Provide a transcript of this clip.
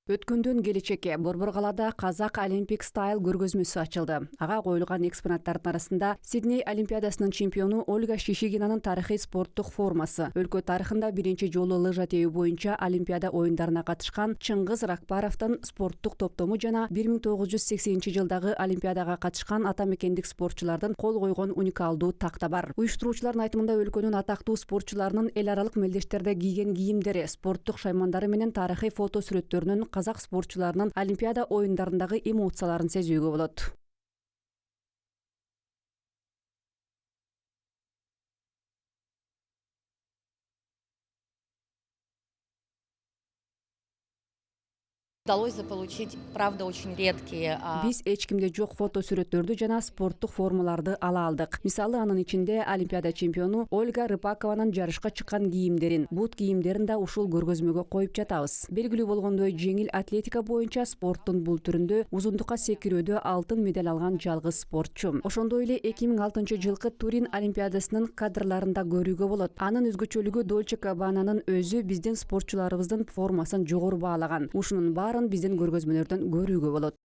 Өткөндөн келечекке Борбор калаада Казак Олимпик стайл көргөзмөсү ачылды. Ага коюлган экспонаттардын арасында Сидней Олимпиадасынын чемпиону Ольга Шишигинанын тарыхый спорттук формасы, өлкө тарыхында биринчи жолу лыжа тебүү боюнча Олимпиада оюндарына катышкан Чыңгыз Ракбаровдун спорттук топтому жана 1980-жылдагы Олимпиадага катышкан ата мекендик спортчулардын кол койгон уникалдуу такта бар. Уюштуруучулардын айтымында өлкөнүн атактуу спортчуларынын эл аралык мелдештерде кийген кийимдери, спорттук шаймандары менен тарыхый фото сүрөттөрүнүн казак спортчуларынын Олимпиада оюндарындагы эмоцияларын сезүүгө болот. Удалось заполучить, правда, очень редкие. Биз эч кимде жок фото сүрөттөрдү жана спорттук формаларды ала алдык. Мисалы, анын ичинде Олимпиада чемпиону Ольга Рыпакованын жарышка чыккан кийимдерин, бут кийимдерин да ушул көргөзмөгө коюп жатабыз. Белгилүү болгондой, жеңил атлетика боюнча спорттун бул түрүндө узундукка секирүүдө алтын медаль алган жалгыз спортчу. Ошондой эле 2006-жылкы Турин Олимпиадасынын кадрларында көрүүгө болот. Анын өзгөчөлүгү Дольче Габбананын өзү биздин спортчуларыбыздын формасын жогору баалаган. Ушунун баарын биздин көргөзмөлөрдөн көрүүгө болот.